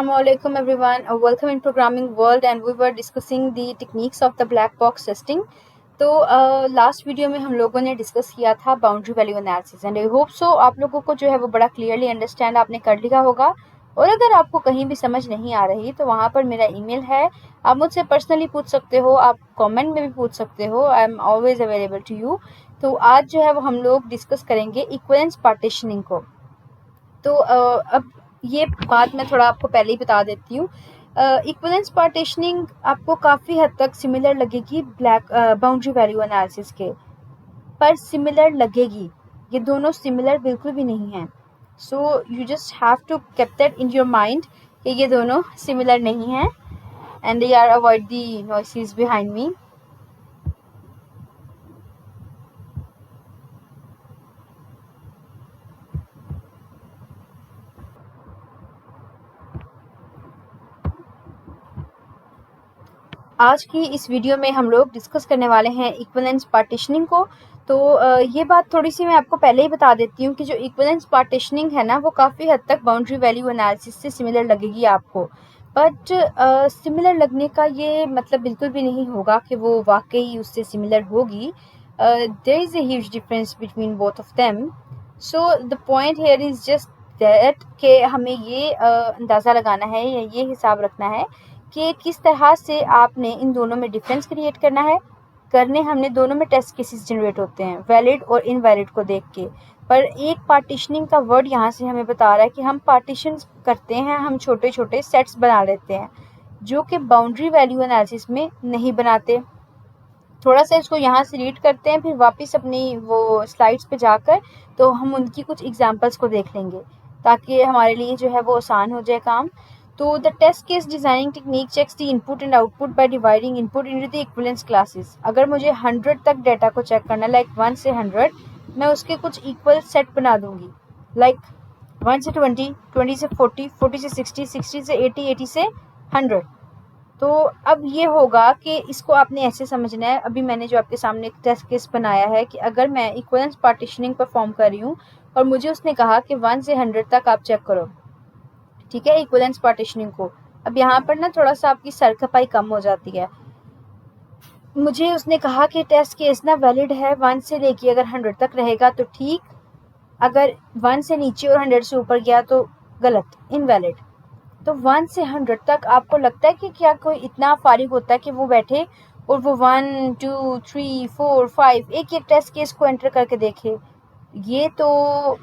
Assalamualaikum everyone, welcome in programming world and we were discussing the techniques of the black box testing. तो last video में हम लोगों ने discuss किया था boundary value analysis and I hope so आप लोगों को जो है वो बड़ा क्लियरली अंडरस्टैंड आपने कर लिया होगा। और अगर आपको कहीं भी समझ नहीं आ रही तो वहाँ पर मेरा ईमेल है, आप मुझसे पर्सनली पूछ सकते हो, आप कमेंट में भी पूछ सकते हो। I am always available to you. तो आज जो है वो हम लोग डिस्कस करेंगे इक्विवेलेंस पार्टीशनिंग को। तो अब ये बात मैं थोड़ा आपको पहले ही बता देती हूँ। इक्विवेलेंस पार्टीशनिंग आपको काफ़ी हद तक सिमिलर लगेगी ब्लैक बाउंड्री वैल्यू एनालिसिस के, पर सिमिलर लगेगी, ये दोनों सिमिलर बिल्कुल भी नहीं हैं। So you just have to keep that in your mind कि ये दोनों सिमिलर नहीं हैं and they are avoid the noises behind me. आज की इस वीडियो में हम लोग डिस्कस करने वाले हैं इक्विवेलेंस पार्टीशनिंग को। तो ये बात थोड़ी सी मैं आपको पहले ही बता देती हूँ कि जो इक्विवेलेंस पार्टीशनिंग है ना, वो काफ़ी हद तक बाउंड्री वैल्यू एनालिसिस से सिमिलर लगेगी आपको, बट सिमिलर लगने का ये मतलब बिल्कुल भी नहीं होगा कि वो वाकई उससे सिमिलर होगी। There is a huge difference between both of them. So the point here is just that कि हमें ये अंदाज़ा लगाना है या ये हिसाब रखना है कि किस तरह से आपने इन दोनों में डिफरेंस क्रिएट करना है। करने हमने दोनों में टेस्ट केसेस जनरेट होते हैं, वैलिड और इनवैलिड को देख के। पर एक पार्टीशनिंग का वर्ड यहाँ से हमें बता रहा है कि हम पार्टीशन करते हैं, हम छोटे छोटे सेट्स बना लेते हैं जो कि बाउंड्री वैल्यू एनालिसिस में नहीं बनाते। थोड़ा सा इसको यहाँ से रीड करते हैं, फिर वापस अपनी वो स्लाइड्स पे जाकर तो हम उनकी कुछ एग्जांपल्स को देख लेंगे ताकि हमारे लिए जो है वो आसान हो जाए काम। तो the test case designing technique checks the input and output by dividing input into the equivalence classes. अगर मुझे 100 तक डाटा को चेक करना है, लाइक 1 से 100, मैं उसके कुछ इक्वल सेट बना दूंगी, लाइक 1 से 20, 20 से 40, 40 से 60, 60 से 80, 80 से 100। तो अब ये होगा कि इसको आपने ऐसे समझना है। अभी मैंने जो आपके सामने एक टेस्ट केस बनाया है कि अगर मैं इक्विवेलेंस पार्टीशनिंग परफॉर्म कर रही हूँ और मुझे उसने कहा कि 1 से 100 तक आप चेक करो, ठीक है, इक्विवेलेंस पार्टीशनिंग को। अब यहाँ पर ना थोड़ा सा आपकी सर खपाई कम हो जाती है। मुझे उसने कहा कि टेस्ट केस ना वैलिड है 1 से लेके अगर 100 तक रहेगा तो ठीक, अगर 1 से नीचे और 100 से ऊपर गया तो गलत, इनवैलिड। तो 1 से 100 तक आपको लगता है कि क्या कोई इतना फारिग होता है कि वो बैठे और वो 1 2 3 4 5 एक एक टेस्ट केस को एंटर करके देखे? ये तो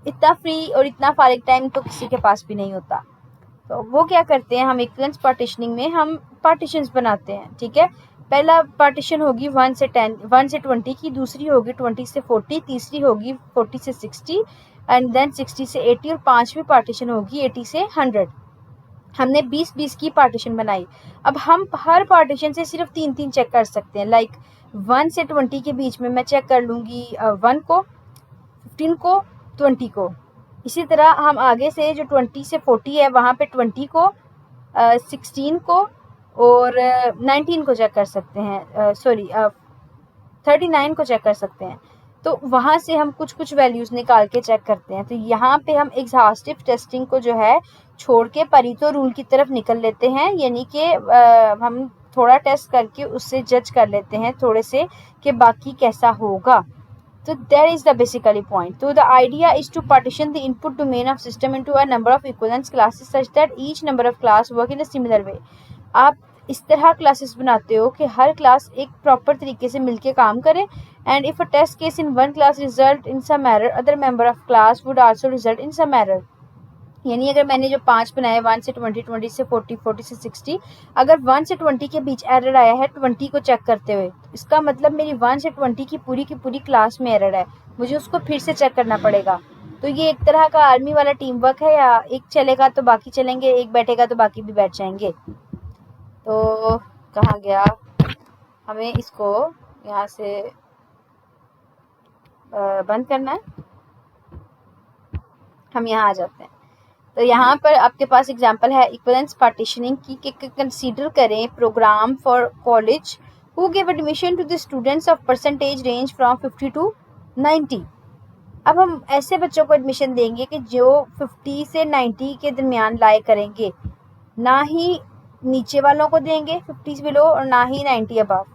इतना फ्री और इतना फारिग टाइम तो किसी के पास भी नहीं होता। तो वो क्या करते हैं, हम इक्विवेलेंस पार्टीशनिंग में हम पार्टीशंस बनाते हैं, ठीक है। पहला पार्टीशन होगी 1 से 10, 1 से 20 की, दूसरी होगी 20 से 40, तीसरी होगी 40 से 60 एंड देन 60 से 80 और पांचवी पार्टीशन होगी 80 से 100। हमने 20-20 की पार्टीशन बनाई। अब हम हर पार्टीशन से सिर्फ 3-3 चेक कर सकते हैं, लाइक 1 से 20 के बीच में मैं चेक कर लूँगी 1 को, 15 को, 20 को। इसी तरह हम आगे से जो 20 से 40 है वहाँ पे 20 को, 16 को और 19 को चेक कर सकते हैं, सॉरी 39 को चेक कर सकते हैं। तो वहाँ से हम कुछ कुछ वैल्यूज़ निकाल के चेक करते हैं। तो यहाँ पे हम एग्जॉस्टिव टेस्टिंग को जो है छोड़ के परीतो रूल की तरफ निकल लेते हैं, यानी कि हम थोड़ा टेस्ट करके उससे जज कर लेते हैं थोड़े से कि बाकी कैसा होगा। So that is the basically point. So the idea is to partition the input domain of system into a number of equivalence classes such that each number of class work in a similar way. आप इस तरह classes बनाते हो कि हर class एक proper तरीके से मिलके काम करे and if a test case in one class result in some error, other member of class would also result in some error. यानी अगर मैंने जो 5 बनाए 1 से 20, 20 से 40, 40 से 60, अगर 1 से 20 के बीच एरर आया है 20 को चेक करते हुए, इसका मतलब मेरी 1 से 20 की पूरी क्लास में एरर है, मुझे उसको फिर से चेक करना पड़ेगा। तो ये एक तरह का आर्मी वाला टीम वर्क है, या एक चलेगा तो बाकी चलेंगे, एक बैठेगा तो बाकी भी बैठ जाएंगे। तो कहाँ गया, हमें इसको यहाँ से बंद करना है, हम यहाँ आ जाते हैं। तो यहाँ पर आपके पास एग्जांपल है इक्विवेलेंस पार्टीशनिंग की कि कंसीडर करें program for college who give admission to the students of percentage range from 50 to 90। अब हम ऐसे बच्चों को एडमिशन देंगे कि जो 50 से 90 के दरमियान लाए करेंगे, ना ही नीचे वालों को देंगे 50 बिलो और ना ही 90 अबव।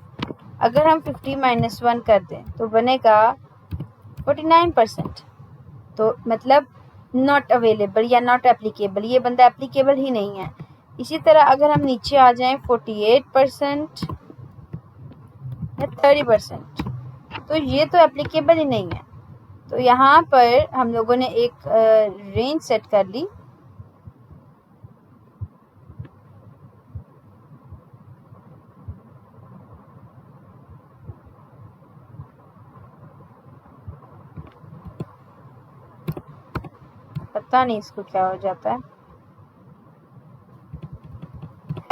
अगर हम 50 माइनस 1 कर दें तो बनेगा 49%। तो मतलब नॉट अवेलेबल या नॉट एप्लीकेबल, ये बंदा एप्लीकेबल ही नहीं है। इसी तरह अगर हम नीचे आ जाएं 48% या 30%, तो ये तो एप्लीकेबल ही नहीं है। तो यहाँ पर हम लोगों ने एक रेंज सेट कर ली। पता नहीं इसको क्या हो जाता है।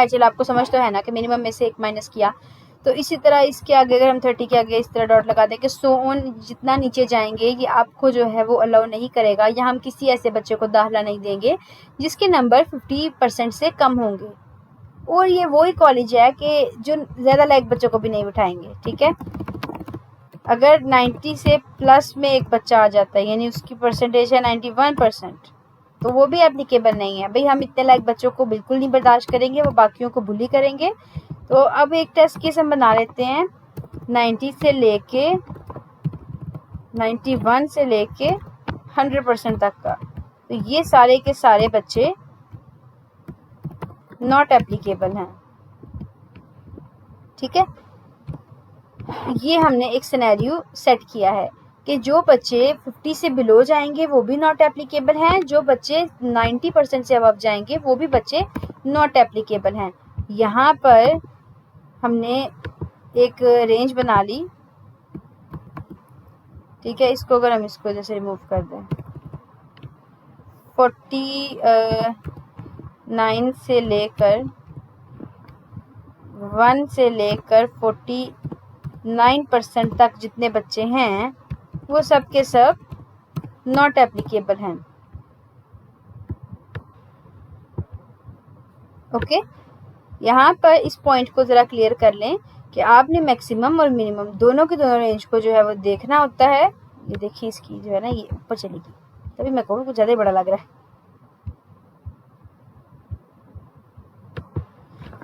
चलो आपको समझ तो है ना कि मिनिमम में से एक माइनस किया। तो इसी तरह इसके आगे अगर हम 30 के आगे इस तरह डॉट लगा दें कि सो ऑन, जितना नीचे जाएंगे ये आपको जो है वो अलाउ नहीं करेगा, या हम किसी ऐसे बच्चे को दाखिला नहीं देंगे जिसके नंबर 50% से कम होंगे। और ये वही कॉलेज है कि जो ज़्यादा लायक बच्चों को भी नहीं बिठाएंगे, ठीक है। अगर 90 से प्लस में एक बच्चा आ जाता है, यानी उसकी परसेंटेज है 91%, तो वो भी एप्लीकेबल नहीं है। भाई हम इतने लायक बच्चों को बिल्कुल नहीं बर्दाश्त करेंगे, वो बाकियों को बुली करेंगे। तो अब एक टेस्ट केस हम बना लेते हैं 90 से लेके 91 से लेके 100% तक का। तो ये सारे के सारे बच्चे नॉट एप्लीकेबल हैं, ठीक है। ये हमने एक सिनेरियो सेट किया है कि जो बच्चे 50 से बिलो जाएंगे वो भी नॉट एप्लीकेबल हैं, जो बच्चे 90% से अबव जाएंगे वो भी बच्चे नॉट एप्लीकेबल हैं। यहाँ पर हमने एक रेंज बना ली, ठीक है। इसको अगर हम इसको जैसे रिमूव कर दें 49 से लेकर 1 से लेकर 49% तक जितने बच्चे हैं वो सब के सब नॉट एप्लीकेबल हैं। ओके, यहाँ पर इस पॉइंट को ज़रा क्लियर कर लें कि आपने मैक्सिमम और मिनिमम दोनों के दोनों रेंज को जो है वो देखना होता है। ये देखिए इसकी जो है ना ये ऊपर चलेगी, तभी मैं कहूँ कुछ ज़्यादा ही बड़ा लग रहा है।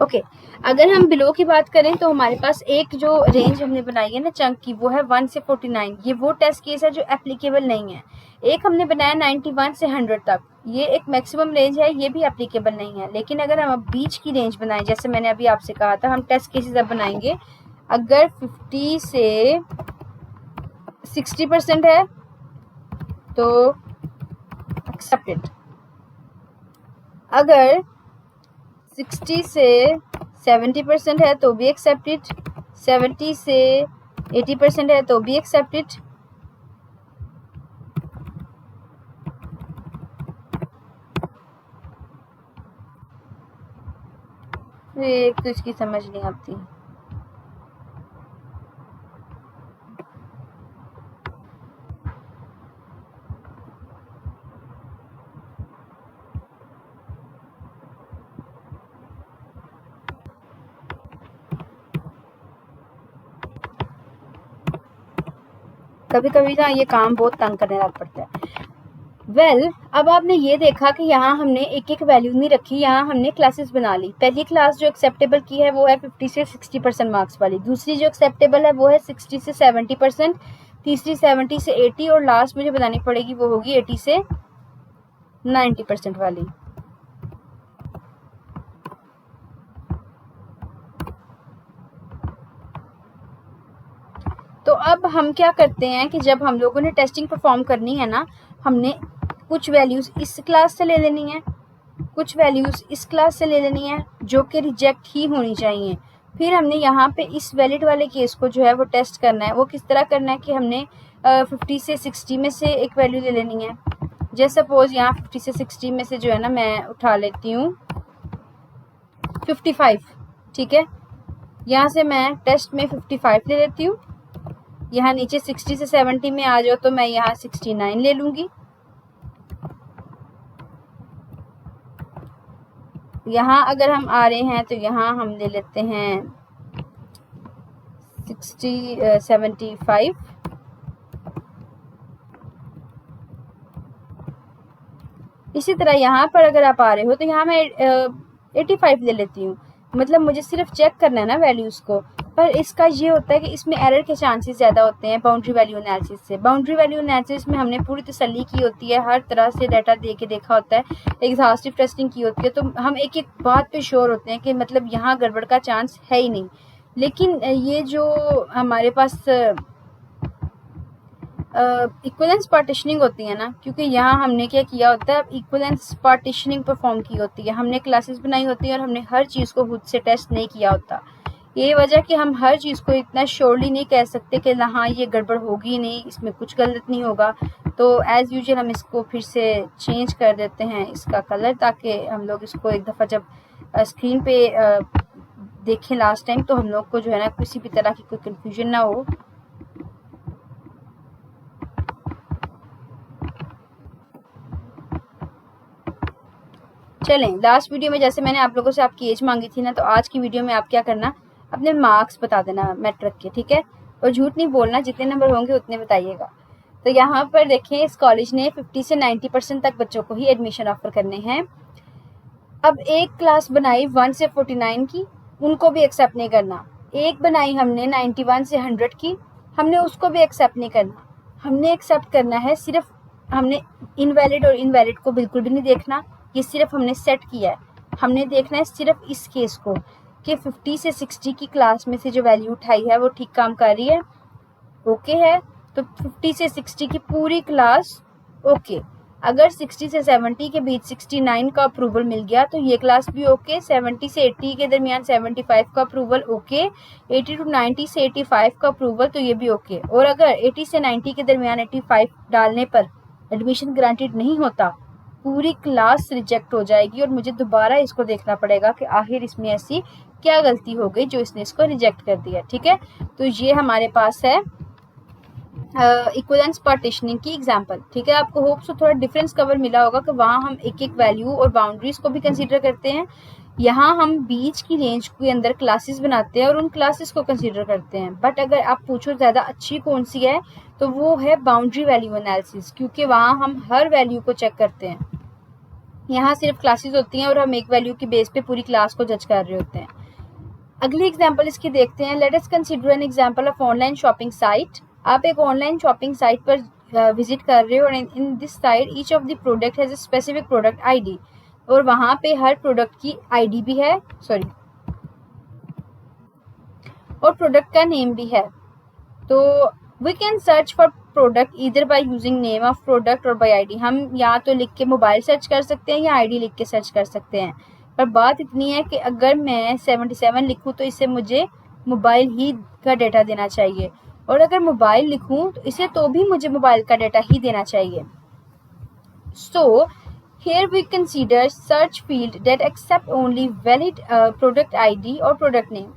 ओके, अगर हम बिलो की बात करें तो हमारे पास एक जो रेंज हमने बनाई है ना चंक की, वो है 1 से 49। ये वो टेस्ट केस है जो एप्लीकेबल नहीं है। एक हमने बनाया 91 से 100 तक, ये एक मैक्सिमम रेंज है, ये भी एप्लीकेबल नहीं है। लेकिन अगर हम अब बीच की रेंज बनाएं, जैसे मैंने अभी आपसे कहा था, हम टेस्ट केसेस अब बनाएंगे। अगर 50 से 60% है तो एक्सेप्टेड, अगर 60 से 70% है तो भी एक्सेप्टेड, 70 से 80% है तो भी एक्सेप्टेड। एक तो इसकी समझ नहीं आती। कभी कभी ना ये काम बहुत तंग करने लग पड़ता है। अब आपने ये देखा कि यहाँ हमने एक एक वैल्यू नहीं रखी, यहाँ हमने क्लासेस बना ली। पहली क्लास जो एक्सेप्टेबल की है वो है 50 से 60% मार्क्स वाली, दूसरी जो एक्सेप्टेबल है वो है 60 से 70%, तीसरी 70 से 80 और लास्ट मुझे बतानी पड़ेगी वो होगी 80 से 90% वाली। तो अब हम क्या करते हैं कि जब हम लोगों ने टेस्टिंग परफॉर्म करनी है ना, हमने कुछ वैल्यूज़ इस क्लास से ले लेनी है, कुछ वैल्यूज़ इस क्लास से ले लेनी है जो कि रिजेक्ट ही होनी चाहिए। फिर हमने यहाँ पे इस वैलिड वाले केस को जो है वो टेस्ट करना है। वो किस तरह करना है कि हमने 50 से 60 में से एक वैल्यू ले लेनी है। जैसे सपोज यहाँ 50 से 60 में से जो है ना मैं उठा लेती हूँ 55, ठीक है। यहाँ से मैं टेस्ट में 55 ले लेती हूँ। यहाँ नीचे 60 से 70 में आ जाओ तो मैं यहाँ 69 ले लूँगी। यहाँ अगर हम आ रहे हैं तो यहाँ हम ले लेते हैं 75। इसी तरह यहाँ पर अगर आप आ रहे हो तो यहाँ मैं 85 ले लेती हूँ। मतलब मुझे सिर्फ चेक करना है ना वैल्यूज़ को। पर इसका ये होता है कि इसमें एरर के चांसेस ज़्यादा होते हैं बाउंड्री वैल्यू एनालिसिस से। बाउंड्री वैल्यू एनालिसिस में हमने पूरी तसल्ली की होती है, हर तरह से डाटा दे के देखा होता है, एग्जॉस्टिव टेस्टिंग की होती है, तो हम एक एक बात पे श्योर होते हैं कि मतलब यहाँ गड़बड़ का चांस है ही नहीं। लेकिन ये जो हमारे पास इक्विवेलेंस पार्टीशनिंग होती है ना, क्योंकि यहाँ हमने क्या किया होता है, इक्विवेलेंस पार्टीशनिंग परफॉर्म की होती है, हमने क्लासेस बनाई होती है और हमने हर चीज़ को खुद से टेस्ट नहीं किया होता। ये वजह कि हम हर चीज़ को इतना श्योरली नहीं कह सकते कि हाँ ये गड़बड़ होगी नहीं, इसमें कुछ गलत नहीं होगा। तो एज़ यूजुअल हम इसको फिर से चेंज कर देते हैं इसका कलर, ताकि हम लोग इसको एक दफ़ा जब स्क्रीन पे देखें लास्ट टाइम तो हम लोग को जो है ना किसी भी तरह की कोई कन्फ्यूजन ना हो। चलें, लास्ट वीडियो में जैसे मैंने आप लोगों से आपकी एज मांगी थी ना, तो आज की वीडियो में आप क्या करना, अपने मार्क्स बता देना मैट्रिक के, ठीक है, और झूठ नहीं बोलना, जितने नंबर होंगे उतने बताइएगा। तो यहाँ पर देखें, इस कॉलेज ने 50 से 90% तक बच्चों को ही एडमिशन ऑफर करने हैं। अब एक क्लास बनाई 1 से 49 की, उनको भी एक्सेप्ट नहीं करना। एक बनाई हमने 91 से 100 की, हमने उसको भी एक्सेप्ट नहीं करना। हमने एक्सेप्ट करना है सिर्फ, हमने इनवैलिड और इनवैलिड को बिल्कुल भी नहीं देखना, ये सिर्फ हमने सेट किया है। हमने देखना है सिर्फ इस केस को कि 50 से 60 की क्लास में से जो वैल्यू उठाई है वो ठीक काम कर रही है, ओके है, तो 50 से 60 की पूरी क्लास ओके। अगर 60 से 70 के बीच 69 का अप्रूवल मिल गया तो ये क्लास भी ओके। 70 से 80 के दरमियान 75 का अप्रूवल ओके। 80 टू 90 से 85 का अप्रूवल, तो ये भी ओके। और अगर 80 से 90 के दरमियान 85 डालने पर एडमिशन ग्रांटेड नहीं होता, पूरी क्लास रिजेक्ट हो जाएगी और मुझे दोबारा इसको देखना पड़ेगा कि आखिर इसमें ऐसी क्या गलती हो गई जो इसने इसको रिजेक्ट कर दिया, ठीक है। तो ये हमारे पास है इक्विवेलेंस पार्टीशनिंग की एग्जांपल, ठीक है। आपको होप सो थोड़ा डिफरेंस कवर मिला होगा कि वहाँ हम एक एक वैल्यू और बाउंड्रीज को भी कंसीडर करते हैं, यहाँ हम बीच की रेंज के अंदर क्लासेस बनाते हैं और उन क्लासेस को कंसीडर करते हैं। बट अगर आप पूछो ज़्यादा अच्छी कौन सी है, तो वो है बाउंड्री वैल्यू एनालिसिस, क्योंकि वहाँ हम हर वैल्यू को चेक करते हैं। यहाँ सिर्फ क्लासेस होती हैं और हम एक वैल्यू की बेस पे पूरी क्लास को जज कर रहे होते हैं। अगली एग्जांपल इसकी देखते हैं। Let us consider an example of online shopping site. आप एक ऑनलाइन शॉपिंग साइट पर विजिट कर रहे हो और in this site each of the product has a specific product ID, और वहाँ पे हर प्रोडक्ट की आईडी भी है, और प्रोडक्ट का नेम भी है। तो we can search for product either by using name of product और बाय आईडी। हम या तो लिख के मोबाइल सर्च कर सकते हैं या आईडी लिख के सर्च कर सकते हैं। पर बात इतनी है कि अगर मैं 77 लिखूँ तो इसे मुझे मोबाइल ही का डेटा देना चाहिए, और अगर मोबाइल लिखूँ तो इसे तो भी मुझे मोबाइल का डेटा ही देना चाहिए। सो here we consider search field that accept only valid product ID और product name।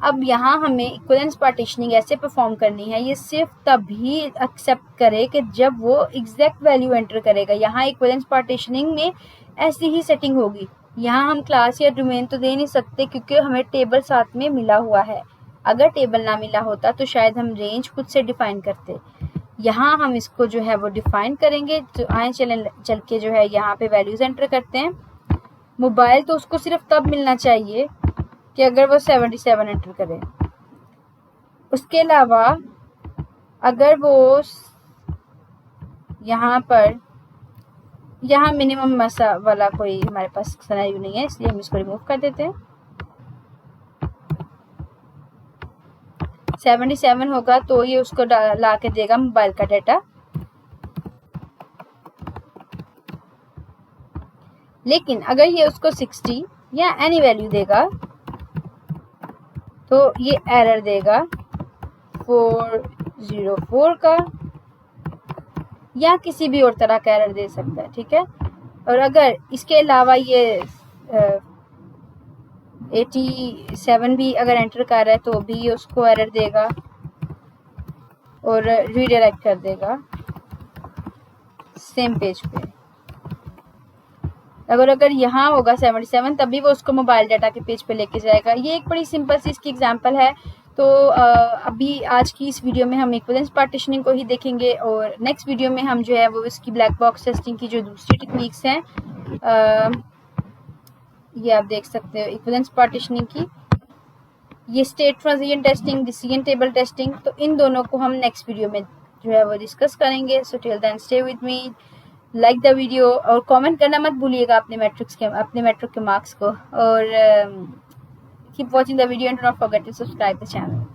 अब यहाँ हमें इक्विवेलेंस पार्टीशनिंग ऐसे परफॉर्म करनी है, ये सिर्फ तभी एक्सेप्ट करे कि जब वो एग्जैक्ट वैल्यू एंटर करेगा। यहाँ इक्विवेलेंस पार्टीशनिंग में ऐसी ही सेटिंग होगी। यहाँ हम क्लास या डोमेन तो दे नहीं सकते क्योंकि हमें टेबल साथ में मिला हुआ है। अगर टेबल ना मिला होता तो शायद हम रेंज खुद से डिफाइन करते। यहाँ हम इसको जो है वो डिफाइन करेंगे। तो आए चल के जो है यहाँ पे वैल्यूज एंटर करते हैं। मोबाइल तो उसको सिर्फ तब मिलना चाहिए कि अगर वो 77 एंटर करे। उसके अलावा अगर वो यहाँ पर मिनिमम मसा वाला कोई हमारे पास सिनेरियो नहीं है, इसलिए हम इसको रिमूव कर देते हैं। 77 होगा तो ये उसको ला के देगा मोबाइल का डाटा। लेकिन अगर ये उसको 60 या एनी वैल्यू देगा तो ये एरर देगा 404 का, या किसी भी और तरह का एरर दे सकता है, ठीक है। और अगर इसके अलावा ये 87 भी अगर एंटर कर रहा है तो भी उसको एरर देगा और रीडायरेक्ट कर देगा सेम पेज पे। अगर यहाँ होगा 77 तभी वो उसको मोबाइल डाटा के पेज पे लेके जाएगा। ये एक बड़ी सिंपल सी इसकी एग्जांपल है। तो अभी आज की इस वीडियो में हम इक्विवेलेंस पार्टीशनिंग को ही देखेंगे, और नेक्स्ट वीडियो में हम जो है वो इसकी ब्लैक बॉक्स टेस्टिंग की जो दूसरी टेक्निक्स हैं ये आप देख सकते हो इक्विवेलेंस पार्टीशनिंग की। ये state transition testing, decision table testing, तो इन दोनों को हम नेक्स्ट वीडियो में जो है वो डिस्कस करेंगे। So till then stay with me, like the video और कमेंट करना मत भूलिएगा अपने मैट्रिक के मार्क्स को, और keep watching the video and do not forget to subscribe the channel.